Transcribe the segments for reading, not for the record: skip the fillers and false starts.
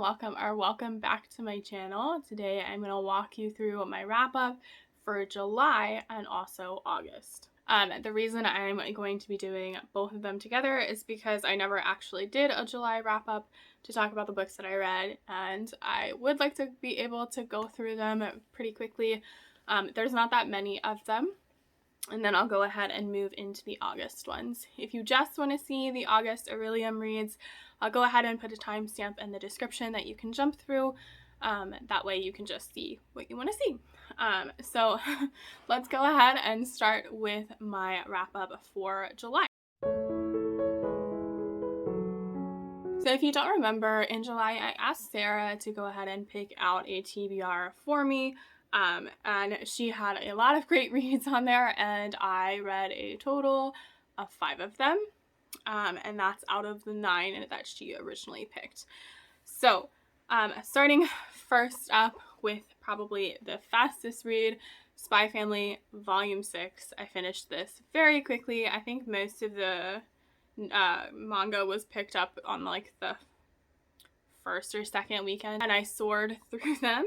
welcome back to my channel. Today I'm going to walk you through my wrap up for July and also August. The reason I'm going to be doing both of them together is because I never actually did a July wrap up to talk about the books that I read, and I would like to be able to go through them pretty quickly. There's not that many of them. And then I'll go ahead and move into the August ones. If you just want to see the August Orilium reads, I'll go ahead and put a timestamp in the description that you can jump through. That way you can just see what you want to see. So let's go ahead and start with my wrap up for July. So if you don't remember, in July I asked Sarah to go ahead and pick out a TBR for me. And she had a lot of great reads on there, and I read a total of 5 of them, and that's out of the 9 that she originally picked. So, starting first up with probably the fastest read, Spy Family Volume 6. I finished this very quickly. I think most of the manga was picked up on like the first or second weekend, and I soared through them.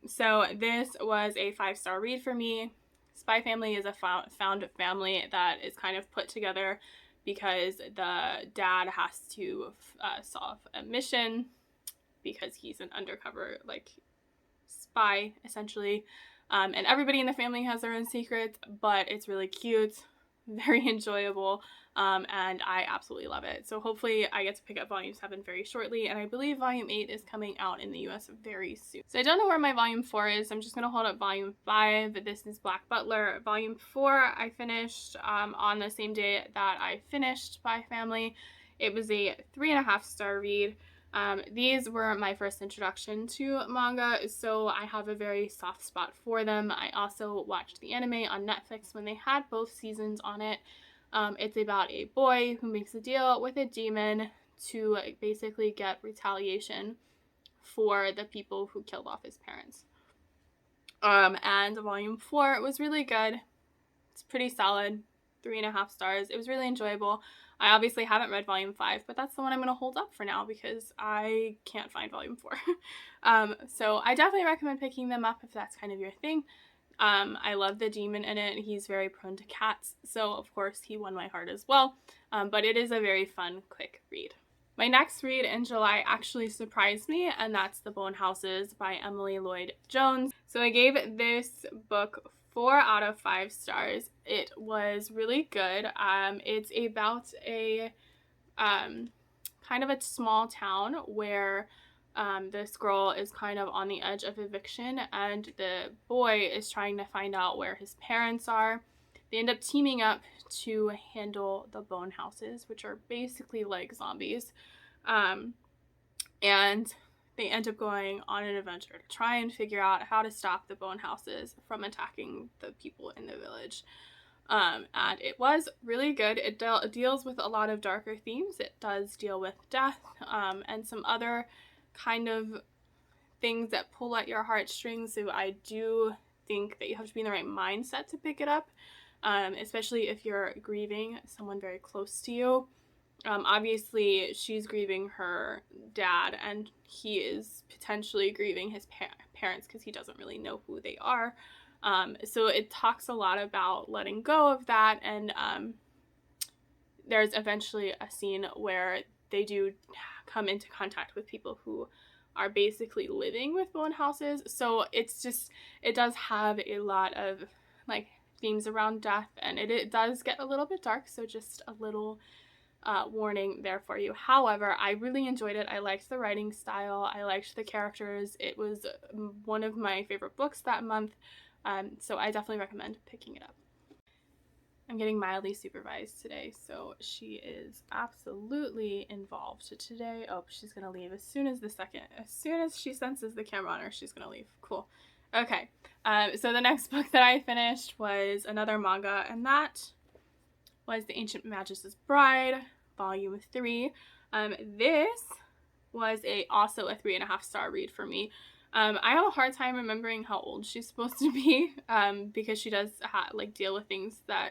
So this was a 5-star read for me. Spy Family is a found family that is kind of put together because the dad has to solve a mission because he's an undercover spy essentially. And everybody in the family has their own secrets, but it's really cute, very enjoyable, and I absolutely love it. So hopefully I get to pick up Volume 7 very shortly, and I believe Volume 8 is coming out in the US very soon. So I don't know where my Volume 4 is. I'm just going to hold up Volume 5. This is Black Butler. Volume 4 I finished on the same day that I finished Spy Family. It was a 3.5-star read. These were my first introduction to manga, so I have a very soft spot for them. I also watched the anime on Netflix when they had both seasons on it. It's about a boy who makes a deal with a demon to basically get retaliation for the people who killed off his parents. And Volume 4 was really good. It's pretty solid, 3.5 stars. It was really enjoyable. I obviously haven't read Volume 5, but that's the one I'm going to hold up for now because I can't find Volume 4. So I definitely recommend picking them up if that's kind of your thing. I love the demon in it. He's very prone to cats, so of course he won my heart as well. But it is a very fun, quick read. My next read in July actually surprised me, and that's The Bone Houses by Emily Lloyd Jones. So I gave this book 4 out of 5 stars. It was really good. It's about a kind of a small town where this girl is kind of on the edge of eviction, and the boy is trying to find out where his parents are. They end up teaming up to handle the bone houses, which are basically like zombies. And they end up going on an adventure to try and figure out how to stop the bone houses from attacking the people in the village. And it was really good. It deals with a lot of darker themes. It does deal with death and some other kind of things that pull at your heartstrings. So I do think that you have to be in the right mindset to pick it up, especially if you're grieving someone very close to you. Obviously she's grieving her dad, and he is potentially grieving his parents because he doesn't really know who they are. So it talks a lot about letting go of that, and there's eventually a scene where they do come into contact with people who are basically living with bone houses. So it's just, it does have a lot of themes around death, and it does get a little bit dark, so just a little warning there for you. However, I really enjoyed it. I liked the writing style. I liked the characters. It was one of my favorite books that month. So I definitely recommend picking it up. I'm getting mildly supervised today, so she is absolutely involved today. Oh, she's gonna leave as soon as she senses the camera on her, she's gonna leave. Cool. Okay, so the next book that I finished was another manga, and that was The Ancient Magus' Bride, Volume 3. This was also a 3.5-star read for me. I have a hard time remembering how old she's supposed to be, because she does deal with things that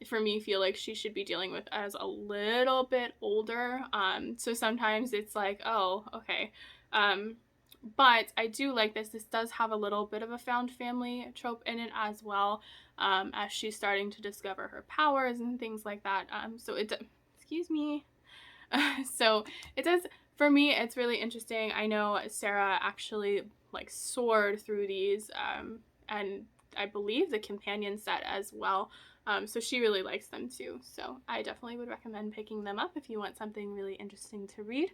for me, feel like she should be dealing with as a little bit older. So sometimes it's like, oh, okay. But I do like this. This does have a little bit of a found family trope in it as well, as she's starting to discover her powers and things like that. So it, excuse me. So it does, for me, it's really interesting. I know Sarah actually like soared through these, and I believe the companion set as well. So she really likes them too. So I definitely would recommend picking them up if you want something really interesting to read.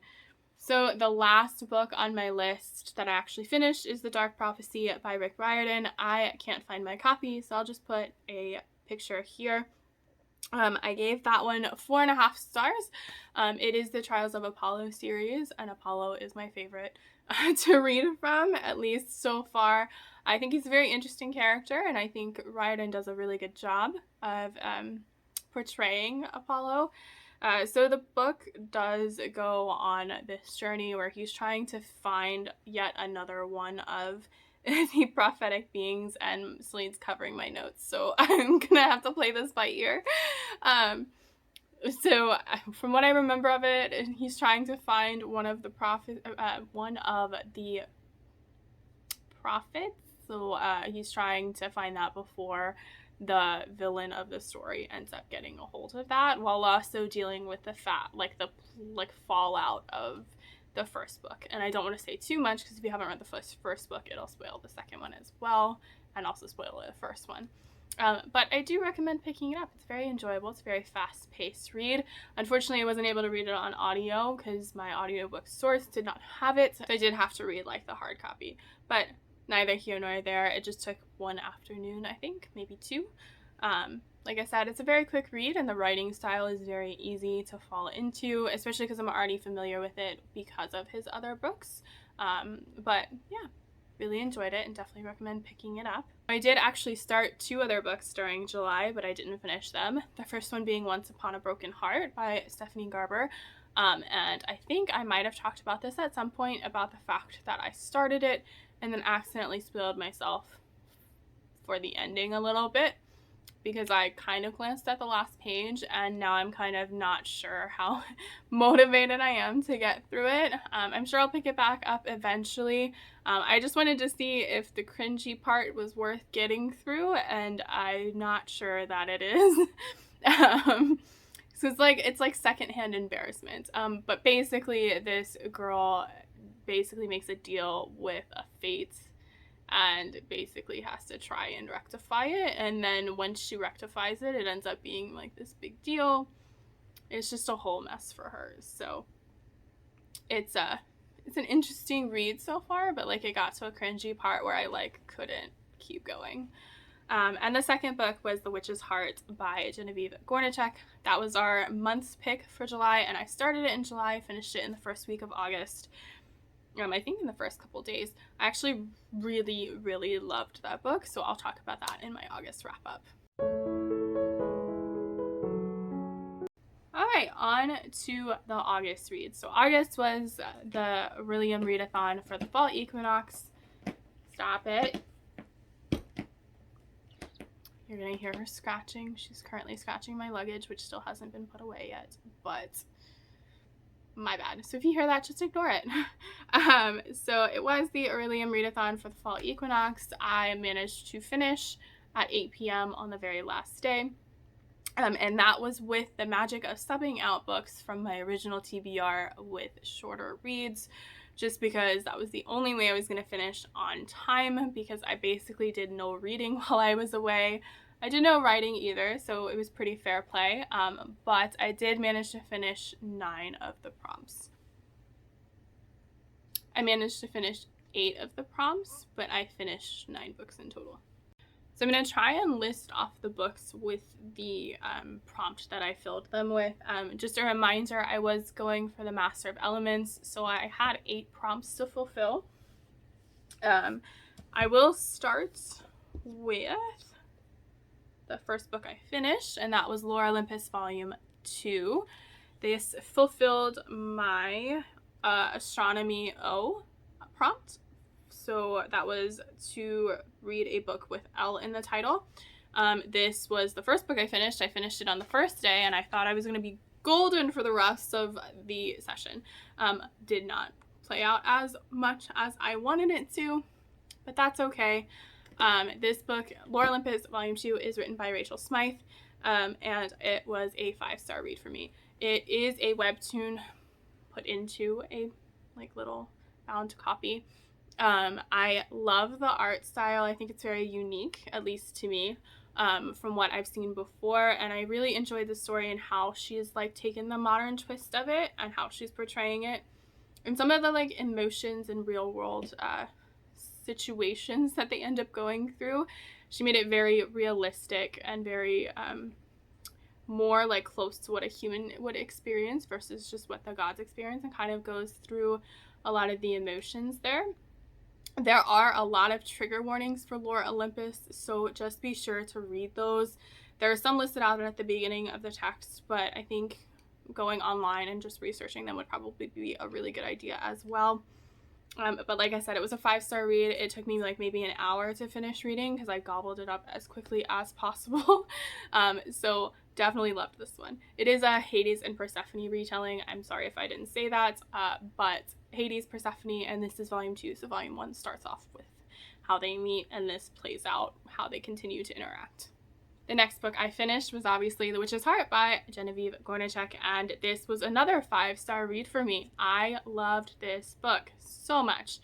So the last book on my list that I actually finished is The Dark Prophecy by Rick Riordan. I can't find my copy, so I'll just put a picture here. I gave that one 4.5 stars. It is the Trials of Apollo series, and Apollo is my favorite to read from, at least so far. I think he's a very interesting character, and I think Riordan does a really good job of portraying Apollo. So the book does go on this journey where he's trying to find yet another one of the prophetic beings, and Celine's covering my notes, so I'm gonna have to play this by ear. So from what I remember of it, he's trying to find one of the prophets. So he's trying to find that before the villain of the story ends up getting a hold of that, while also dealing with the fallout of the first book. And I don't want to say too much because if you haven't read the first book, it'll spoil the second one as well, and also spoil the first one. But I do recommend picking it up. It's very enjoyable. It's a very fast-paced read. Unfortunately, I wasn't able to read it on audio because my audiobook source did not have it. So I did have to read like the hard copy, but neither here nor there. It just took one afternoon, I think, maybe two. Like I said, it's a very quick read, and the writing style is very easy to fall into, especially because I'm already familiar with it because of his other books. But yeah, really enjoyed it and definitely recommend picking it up. I did actually start 2 other books during July, but I didn't finish them. The first one being Once Upon a Broken Heart by Stephanie Garber. And I think I might have talked about this at some point, about the fact that I started it and then accidentally spoiled myself for the ending a little bit, because I kind of glanced at the last page and now I'm kind of not sure how motivated I am to get through it. I'm sure I'll pick it back up eventually. I just wanted to see if the cringy part was worth getting through, and I'm not sure that it is. So it's like secondhand embarrassment. But basically this girl basically makes a deal with a fate and basically has to try and rectify it, and then once she rectifies it, it ends up being like this big deal. It's just a whole mess for her. So it's an interesting read so far, but like it got to a cringy part where I like couldn't keep going. And the second book was The Witch's Heart by Genevieve Gornichek. That was our month's pick for July, and I started it in July, finished it in the first week of August. I think in the first couple days. I actually really, really loved that book, so I'll talk about that in my August wrap-up. Alright, on to the August read. So August was the Orilium readathon for the fall equinox. Stop it. You're gonna hear her scratching. She's currently scratching my luggage, which still hasn't been put away yet, but my bad. So if you hear that, just ignore it. So it was the Orilium readathon for the fall equinox. I managed to finish at 8 p.m. on the very last day. And that was with the magic of subbing out books from my original TBR with shorter reads, just because that was the only way I was going to finish on time, because I basically did no reading while I was away. I did no writing either, so it was pretty fair play, but I did manage to finish 9 of the prompts. I managed to finish 8 of the prompts, but I finished 9 books in total. So I'm going to try and list off the books with the prompt that I filled them with. Just a reminder, I was going for the Master of Elements, so I had 8 prompts to fulfill. I will start with the first book I finished, and that was Lore Olympus Volume 2. This fulfilled my Astronomy O prompt. So that was to read a book with L in the title. This was the first book I finished. I finished it on the first day, and I thought I was going to be golden for the rest of the session. Did not play out as much as I wanted it to, but that's okay. This book, Lore Olympus Volume 2, is written by Rachel Smythe, and it was a 5-star read for me. It is a webtoon put into a little bound copy. I love the art style. I think it's very unique, at least to me, from what I've seen before, and I really enjoyed the story and how she's taken the modern twist of it and how she's portraying it, and some of the emotions and real world situations that they end up going through. She made it very realistic and very more close to what a human would experience versus just what the gods experience, and kind of goes through a lot of the emotions there. There are a lot of trigger warnings for Lore Olympus, so just be sure to read those. There are some listed out at the beginning of the text, but I think going online and just researching them would probably be a really good idea as well. But like I said, it was a 5-star read. It took me maybe an hour to finish reading because I gobbled it up as quickly as possible. So definitely loved this one. It is a Hades and Persephone retelling. I'm sorry if I didn't say that, but Hades, Persephone, and this is volume 2. So volume 1 starts off with how they meet, and this plays out how they continue to interact. The next book I finished was obviously The Witch's Heart by Genevieve Gornichek, and this was another 5-star read for me. I loved this book so much.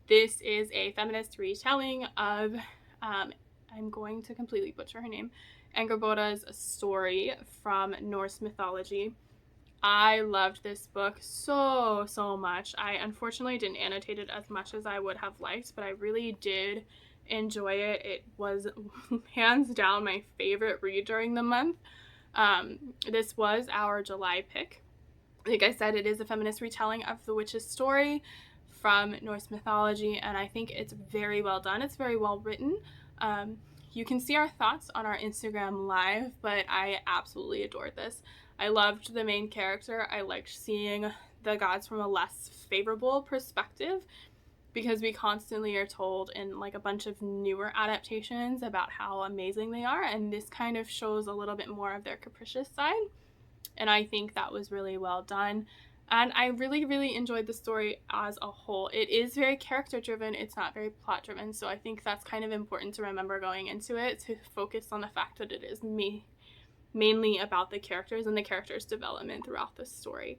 This is a feminist retelling of, I'm going to completely butcher her name, Angerboda's story from Norse mythology. I loved this book so much. I unfortunately didn't annotate it as much as I would have liked, but I really did enjoy it. It was hands down my favorite read during the month. This was our July pick. Like I said, it is a feminist retelling of the witch's story from Norse mythology, and I think it's very well done. It's very well written. You can see our thoughts on our Instagram live, but I absolutely adored this. I loved the main character. I liked seeing the gods from a less favorable perspective, because we constantly are told in a bunch of newer adaptations about how amazing they are, and this kind of shows a little bit more of their capricious side, and I think that was really well done. And I really enjoyed the story as a whole. It is very character driven, it's not very plot driven, so I think that's kind of important to remember going into it, to focus on the fact that it is mainly about the characters and the characters' development throughout the story.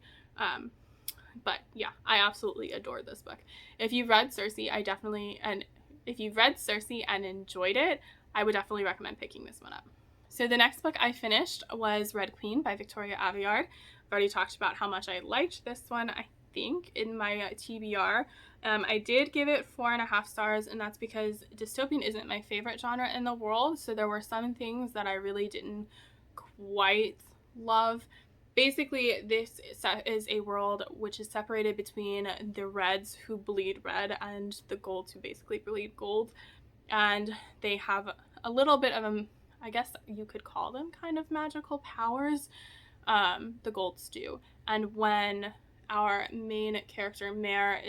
But yeah, I absolutely adored this book. If you've read Circe, if you've read Circe and enjoyed it, I would definitely recommend picking this one up. So the next book I finished was Red Queen by Victoria Aveyard. I've already talked about how much I liked this one, I think, in my TBR. I did give it 4.5 stars, and that's because dystopian isn't my favorite genre in the world, so there were some things that I really didn't quite love. Basically, this is a world which is separated between the reds who bleed red and the golds who basically bleed gold. And they have a little bit of I guess you could call them kind of magical powers. The golds do. And when our main character, Mare,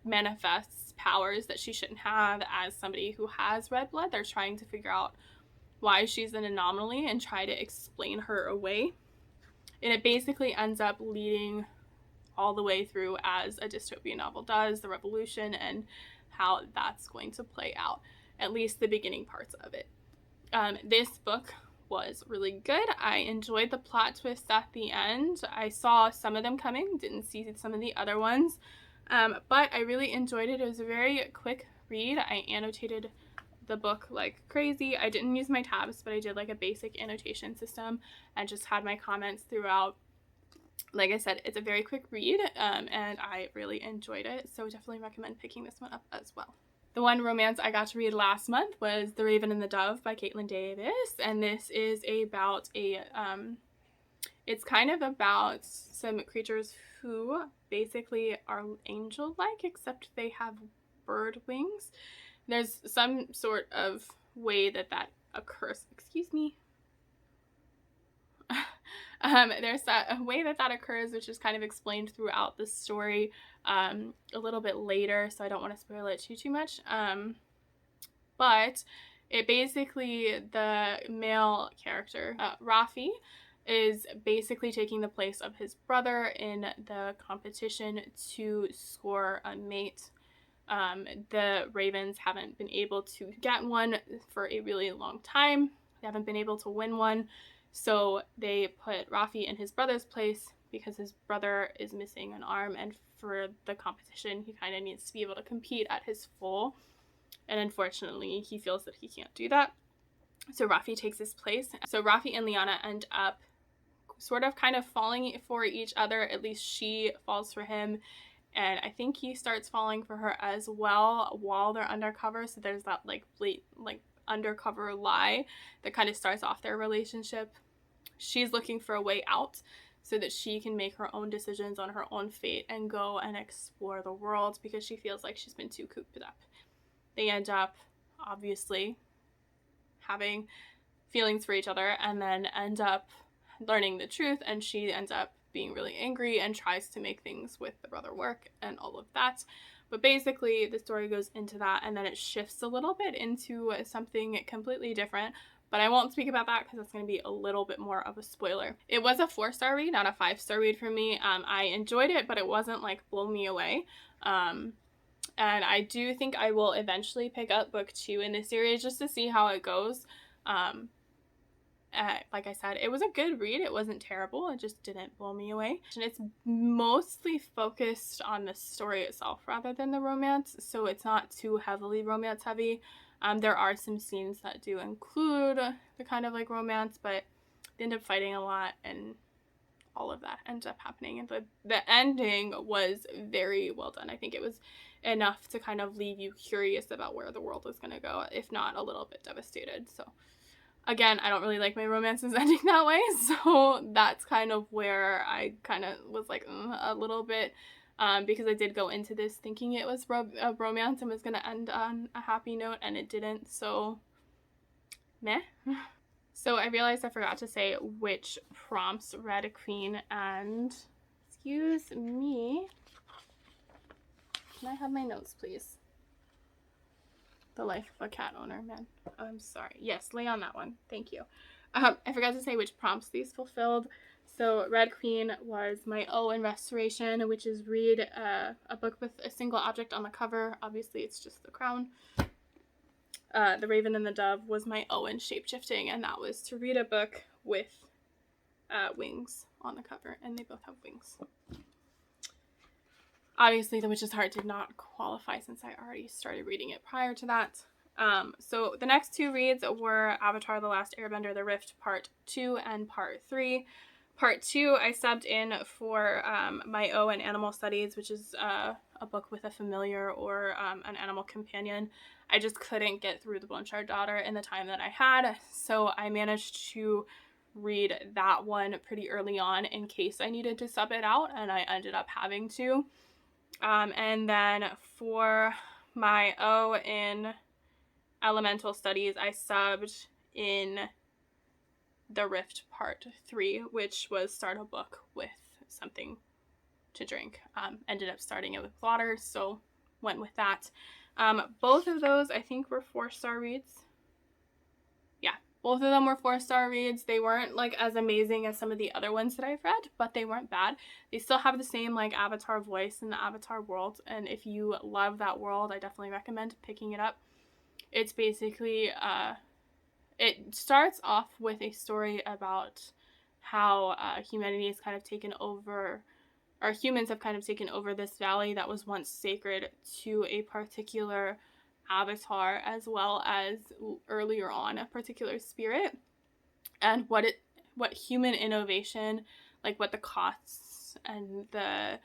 manifests powers that she shouldn't have as somebody who has red blood, they're trying to figure out why she's an anomaly and try to explain her away. And it basically ends up leading all the way through, as a dystopian novel does, the revolution and how that's going to play out, at least the beginning parts of it. This book was really good. I enjoyed the plot twists at the end. I saw some of them coming, didn't see some of the other ones, but I really enjoyed it. It was a very quick read. I annotated the book like crazy. I didn't use my tabs, but I did a basic annotation system and just had my comments throughout. Like I said, it's a very quick read, and I really enjoyed it, so definitely recommend picking this one up as well. The one romance I got to read last month was The Raven and the Dove by Caitlin Davis, and this is about it's kind of about some creatures who basically are angel-like, except they have bird wings. There's some sort of way that occurs. Excuse me. There's a way that occurs, which is kind of explained throughout the story a little bit later, so I don't want to spoil it too much. But It basically, the male character, Rafi, is basically taking the place of his brother in the competition to score a mate. The Ravens haven't been able to get one for a really long time. They haven't been able to win one. So they put Rafi in his brother's place because his brother is missing an arm, and for the competition, he kind of needs to be able to compete at his full. And unfortunately, he feels that he can't do that. So Rafi takes his place. So Rafi and Liana end up sort of kind of falling for each other. At least she falls for him. And I think he starts falling for her as well while they're undercover. So there's that like undercover lie that kind of starts off their relationship. She's looking for a way out so that she can make her own decisions on her own fate and go and explore the world because she feels like she's been too cooped up. They end up, obviously, having feelings for each other and then end up learning the truth, and she ends up being really angry and tries to make things with the brother work and all of that. But basically, the story goes into that, and then it shifts a little bit into something completely different. But I won't speak about that because that's going to be a little bit more of a spoiler. It was a 4-star read, not a 5-star read for me. I enjoyed it, but it wasn't like blow me away. And I do think I will eventually pick up book 2 in this series just to see how it goes. Like I said, it was a good read. It wasn't terrible. It just didn't blow me away. And it's mostly focused on the story itself rather than the romance, so it's not too heavily romance heavy. There are some scenes that do include the kind of like romance, but they end up fighting a lot and all of that ends up happening. And the ending was very well done. I think it was enough to kind of leave you curious about where the world was going to go, if not a little bit devastated. So again, I don't really like my romances ending that way, so that's kind of where I kind of was like a little bit, because I did go into this thinking it was a romance and was going to end on a happy note, and it didn't, so meh. So I realized I forgot to say which prompts Red Queen and, excuse me, can I have my notes, please? The Life of a Cat Owner, man. Oh, I'm sorry. Yes, lay on that one. Thank you. I forgot to say which prompts these fulfilled. So Red Queen was my O in Restoration, which is read a book with a single object on the cover. Obviously, it's just the crown. The Raven and the Dove was my O in Shapeshifting, and that was to read a book with wings on the cover, and they both have wings. Obviously, The Witch's Heart did not qualify since I already started reading it prior to that. So the next 2 reads were Avatar: The Last Airbender, The Rift Part 2 and Part 3. Part 2, I subbed in for my O in Animal Studies, which is a book with a familiar or an animal companion. I just couldn't get through The Bone-Shard Daughter in the time that I had, so I managed to read that one pretty early on in case I needed to sub it out, and I ended up having to. And then for my O in Elemental Studies, I subbed in The Rift Part 3, which was start a book with something to drink. Ended up starting it with water, so went with that. Both of those I think were 4-star reads. Yeah, both of them were 4-star reads. They weren't like as amazing as some of the other ones that I've read, but they weren't bad. They still have the same like Avatar voice in the Avatar world, and if you love that world, I definitely recommend picking it up. It's basically it starts off with a story about how humanity has kind of taken over, or humans have kind of taken over this valley that was once sacred to a particular avatar, as well as earlier on a particular spirit, and what human innovation, like what the costs and the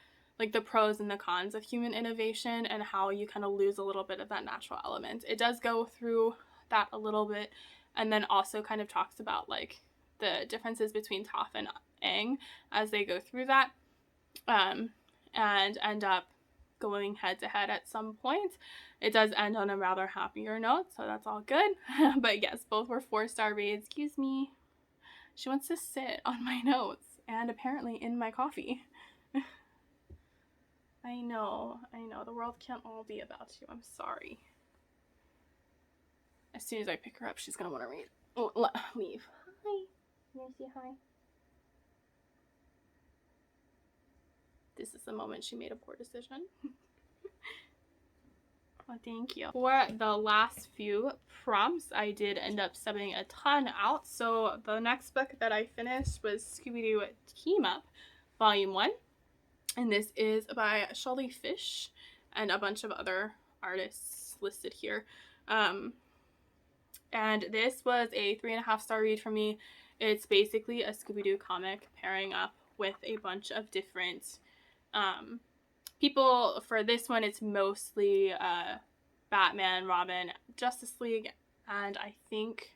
pros and the cons of human innovation, and how you kind of lose a little bit of that natural element. It does go through that a little bit, and then also kind of talks about like the differences between Toph and Aang as they go through that, and end up going head to head at some point. It does end on a rather happier note, so that's all good. But yes, both were 4-star reads. Excuse me. She wants to sit on my notes and apparently in my coffee. I know. The world can't all be about you. I'm sorry. As soon as I pick her up, she's gonna want to read. Oh, leave. Hi. Can you say hi? This is the moment she made a poor decision. Oh, thank you. For the last few prompts, I did end up subbing a ton out. So the next book that I finished was Scooby-Doo Team Up, Volume 1. And this is by Shelley Fish and a bunch of other artists listed here. And this was a 3.5-star read for me. It's basically a Scooby-Doo comic pairing up with a bunch of different people. For this one, it's mostly Batman, Robin, Justice League, and I think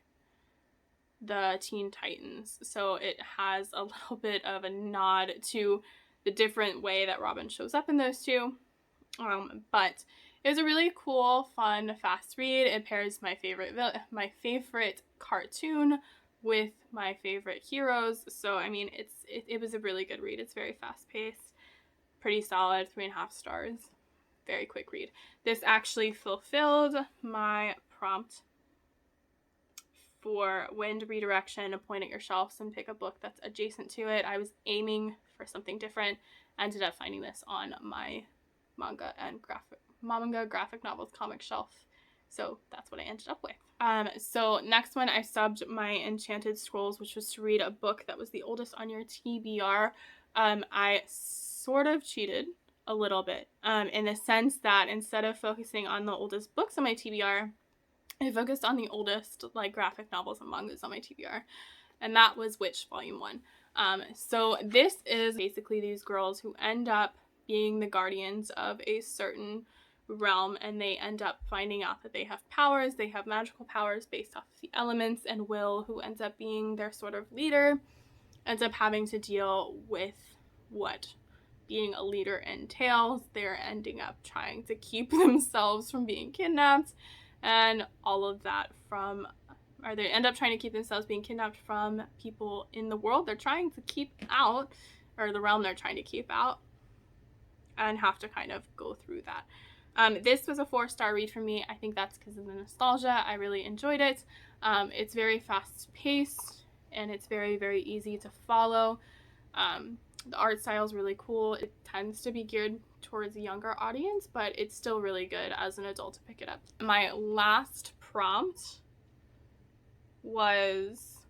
the Teen Titans. So it has a little bit of a nod to the different way that Robin shows up in those two. But it was a really cool, fun, fast read. It pairs my favorite cartoon with my favorite heroes. So I mean, it was a really good read. It's very fast paced, pretty solid, 3.5 stars. Very quick read. This actually fulfilled my prompt for when to redirection, point at your shelves and pick a book that's adjacent to it. I was aiming for something different. Ended up finding this on my manga graphic novels comic shelf. So that's what I ended up with. So next one, I subbed my Enchanted Scrolls, which was to read a book that was the oldest on your TBR. I sort of cheated a little bit in the sense that instead of focusing on the oldest books on my TBR, I focused on the oldest like graphic novels and mangas on my TBR, and that was Witch Volume 1. So this is basically these girls who end up being the guardians of a certain realm, and they end up finding out that they have powers. They have magical powers based off of the elements, and Will, who ends up being their sort of leader, ends up having to deal with what being a leader entails. They're ending up trying to keep themselves from being kidnapped, and all of that they end up trying to keep themselves being kidnapped from people in the world they're trying to keep out, or the realm they're trying to keep out, and have to kind of go through that. This was a 4-star read for me. I think that's because of the nostalgia. I really enjoyed it. It's very fast paced, and it's very, very easy to follow. The art style is really cool. It tends to be geared towards a younger audience, but it's still really good as an adult to pick it up. My last prompt was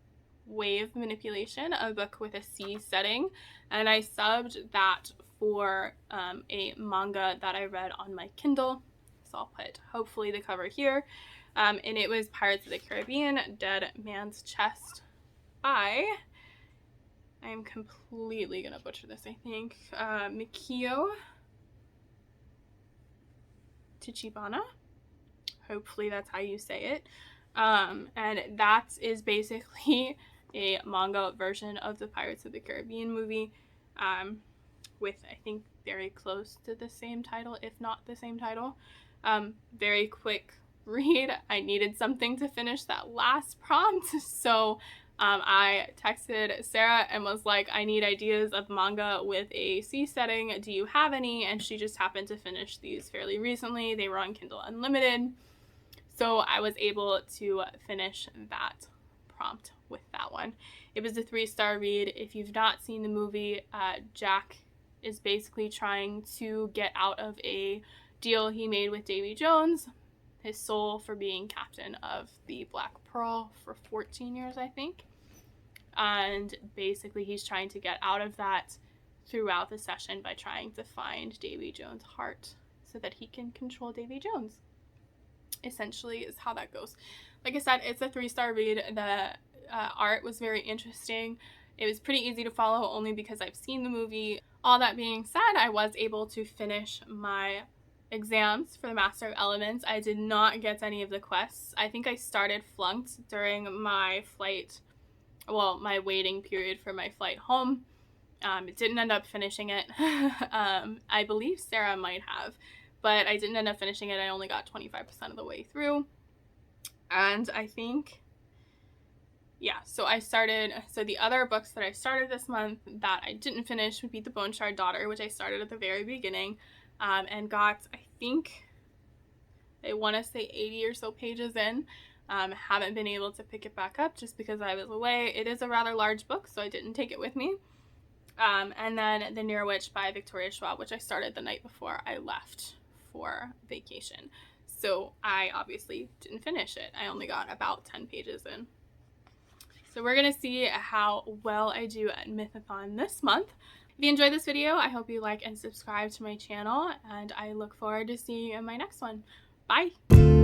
Wave Manipulation, a book with a C setting, and I subbed that for a manga that I read on my Kindle. So I'll put hopefully the cover here. And it was Pirates of the Caribbean, Dead Man's Chest by, I'm completely gonna butcher this, I think, Mikio Tachibana. Hopefully that's how you say it. And that is basically a manga version of the Pirates of the Caribbean movie, with, I think, very close to the same title, if not the same title. Very quick read. I needed something to finish that last prompt, so I texted Sarah and was like, I need ideas of manga with a C setting. Do you have any? And she just happened to finish these fairly recently. They were on Kindle Unlimited. So I was able to finish that prompt with that one. It was a 3-star read. If you've not seen the movie, Jack is basically trying to get out of a deal he made with Davy Jones, his soul for being captain of the Black Pearl for 14 years, I think. And basically he's trying to get out of that throughout the session by trying to find Davy Jones' heart so that he can control Davy Jones. Essentially is how that goes. Like I said, it's a 3-star read. The art was very interesting. It was pretty easy to follow only because I've seen the movie. All that being said, I was able to finish my exams for the Master of Elements. I did not get any of the quests. I think I started flunked during my flight, my waiting period for my flight home. Didn't end up finishing it. I believe Sarah might have, but I didn't end up finishing it. I only got 25% of the way through. And I think, so the other books that I started this month that I didn't finish would be The Bone Shard Daughter, which I started at the very beginning, and got, I think, I want to say 80 or so pages in. Haven't been able to pick it back up just because I was away. It is a rather large book, so I didn't take it with me. And then The Near Witch by Victoria Schwab, which I started the night before I left for vacation. So I obviously didn't finish it. I only got about 10 pages in. So we're going to see how well I do at Mythathon this month. If you enjoyed this video, I hope you like and subscribe to my channel, and I look forward to seeing you in my next one. Bye!